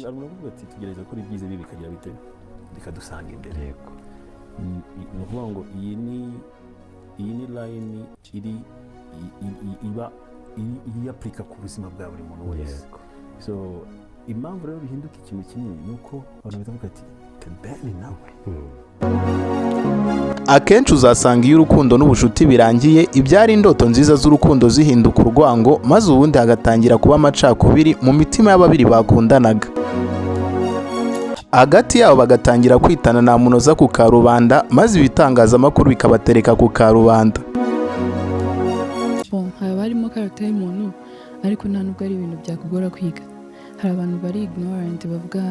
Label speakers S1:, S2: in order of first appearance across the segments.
S1: aravuga ati tugereza ko ibyiza bibi bikagira bite bikadusanga imbere.
S2: Yego.
S1: Ni ukuvuga ngo iyi ni line iri apurika ku buzima bwa buri muntu wese. So impamvu rero bihinduka ikintu kinini ni uko abantu bitavuga ati tebeni nawe.
S2: Akenshi uzasanga iyo urukundo n'ubushuti birangiye ibyari indoto nziza z'urukundo zihinduka urwango, maze ubundi hagatangira kuba amacakubiri mu mitima y'ababiri bakundanaga. Hagati yabo bagatangira kwitana nta munoza ku karubanda, maze ibitangazamakuru bikabatereka ku karubanda.
S3: Haba harimo karagita y'umuntu ariko nta nubwo ari ibintu byakugora kwiga. Hari abantu bari ignorant bavuga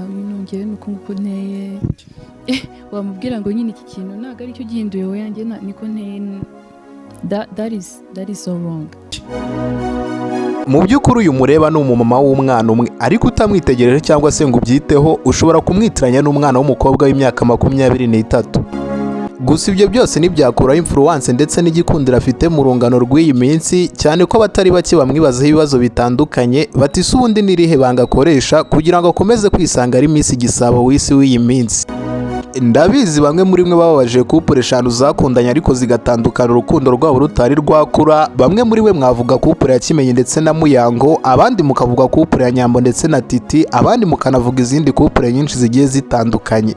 S3: ngewe nuko nguko nteye, wamubwira ngo nyine iki kintu ntabwo ari cyo gihinduye we yanjye niko nteye. That is so wrong.
S2: Mu by'ukuri uyu mureba ni umumama w'umwana umwe, ariko utamwitegereje cyangwa se ngo ubyiteho ushobora kumwitiranya n'umwana w'umukobwa w'imyaka 23. Gusa ibyo byose ntibyakuraho influence ndetse n'igikundiro afite mu rungano rw'iyi minsi, cyane ko abatari bake bamwibazaho ibibazo bitandukanye bati se ubundi n'irihe banga akoresha kugira ngo akomeze kwisanga ari Miss Igisabo w'isi w'iyi minsi. Ndabizi bamwe muri mwe bababaje couple 5 zakundanye ariko zigatandukana urukundo rwabo rutari rwakura. Bamwe muri we mwavuga couple ya Kimenyi ndetse na Muyango, abandi mukavuga couple ya Nyambo ndetse na Titi, abandi mukanavuga izindi couple nyinshi zigiye zitandukanye.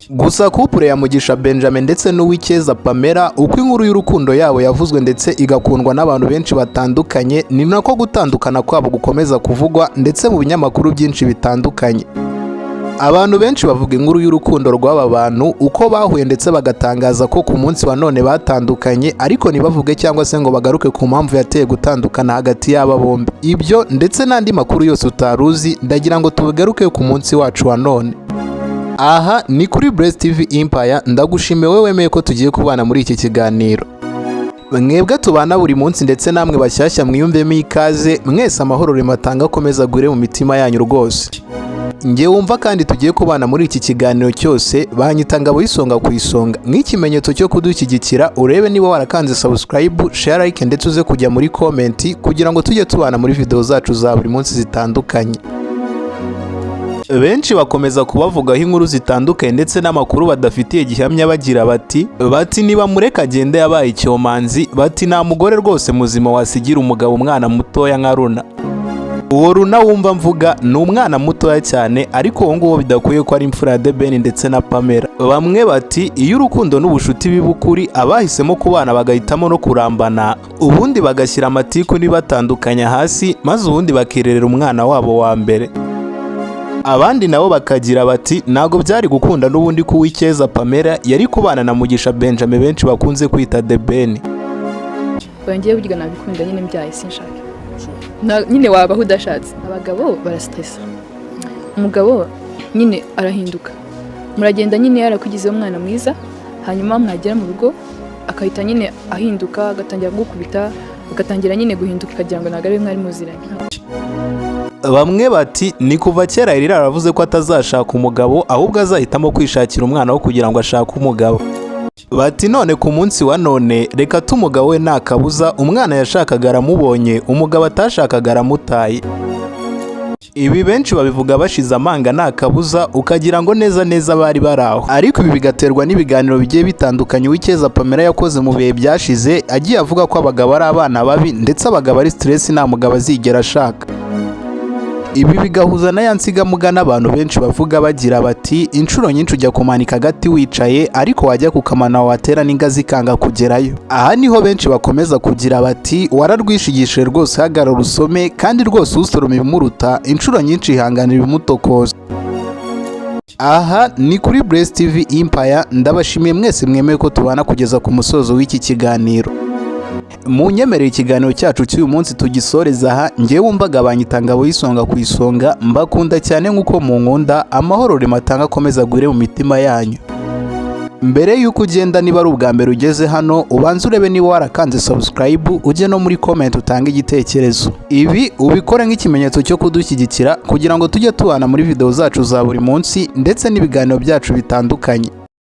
S2: Gusa couple ya Mugisha Benjamin ndetse n'Uwikeza Pamela, uko inkuru y'urukundo yabo yavuzwe ndetse igakundwa n'abantu benshi batandukanye, ni nako gutandukana kwabo gukomeza kuvugwa ndetse mu binyamakuru byinshi bitandukanye. Abantu benshi bavuga inkuru y'urukundo rw'aba bantu uko bahuye ndetse bagatangaza ko ku munsi wa none batandukanye, ariko ntibavuge cyangwa se ngo bagaruke ku mpamvu yateye gutandukana hagati y'aba bombi. Ibyo ndetse n'andi makuru yose utaruzi ndagira ngo tubigaruke ku munsi wacu wa none. Aha ni kuri Bless TV Empire, ndagushimiye wewe wemeye ko tugiye kubana muri iki kiganiro. Mwebwe tubana buri munsi ndetse namwe bashyashya mwiyumvemo ikaze, mwese amahoro rematanga akomeza gure mu mitima yanyu rwose. Nge wumva kandi tugiye kubana muri iki kiganiro cyose banyita Ngabo y'Isonga ku isonga, nk'ikimenyetso cyo kudushyigikira urebe niba warakanze subscribe, share, like ndetse uze kujya muri comment kugira ngo tujye tubana muri video zacu za buri munsi zitandukanye. Benshi bakomeza kubavugaho inkuru zitandukanye ndetse n'amakuru badafitiye gihamya bagira bati niba mureka agende yabaye icyomanzi, bati nta mugore rwose muzima wasigira umugabo umwana mutoya nka Runa. Uwo Runa wumva mvuga ni umwana mutoya cyane, ariko uwo nguwo bidakwiye ko ari imfura ya The Ben ndetse na Pamela. Bamwe bati iyo urukundo n'ubushuti bibukuri abahisemo kubana bagahitamo no kurambana, ubundi bagashyira amatiku nibatandukanya hasi, maze ubundi bakirerera umwana wabo wa mbere. Abandi nabo bakagira bati ntago byari gukunda n'ubundi ko Uwikeza Pamela yari kubana na Mugisha Benjamin benshi bakunze kwita The Ben.
S3: Ngiye burya nabikunda nyine mbyaye sinshaka. Nyine wabaho udashatse. Abagabo barastressa. Umugabo nyine arahinduka. Muragenda nyine yarakugize umwana mwiza, hanyuma mwagera mu rugo akahita nyine ahinduka, agatangira gukubita, agatangira nyine guhinduka kagira ngo nagabe mwari muziranye.
S2: Bamwe bati ni kuva kera yari yaravuze ko atazashaka umugabo ahubwo azahitamo kwishakira umwana wo kugira ngo ashake umugabo. Bati none ku munsi wa none reka umugabo we nta kabuza umwana yashakaga aramubonye, umugabo atashakaga aramutaye. Ibi benshi babivuga bashize amanga nta kabuza ukagira ngo neza bari baraho, ariko ibi bigaterwa n'ibiganiro bigiye bitandukanye Uwikeza Pamela yakoze mu bihe byashize, agiye avuga ko abagabo ari abana babi ndetse abagabo ari stress nta mugabo azigera ashaka. Ibi bigahuza na yansigamugana abantu benshi bavuga bagira bati inshuro nyinshi ujya kumanika agati wicaye, ariko wajya kukamana watera n'ingazi kanga kugerayo. Aha niho benshi bakomeza kugira bati wararwishigishije rwose hagarara usome, kandi rwose usoroma ibimuruta inshuro nyinshi ihanganira ibimutokoza. Aha ni kuri Bless TV Empire, ndabashimiye mwese mwemeye ko tubana kugeza ku musozo w'iki kiganiro. Munyemereye ikiganiro cyacu cy'uyu munsi tugisoreza aha. Ngewe wumvaga banyita Ngabo y'Isonga ku isonga, mbakunda cyane nk'uko munkunda, amahoro rematanga akomeza gure mu mitima yanyu. Mbere y'uko ugenda, niba ari ubwa mbere ugeze hano, ubanze urebe niba warakanze subscribe, ujye no muri comment utange igitekerezo. Ibi ubikore nk'ikimenyetso cyo kudushyigikira kugira ngo tujye tubana muri video zacu za buri munsi ndetse n'ibiganiro byacu bitandukanye.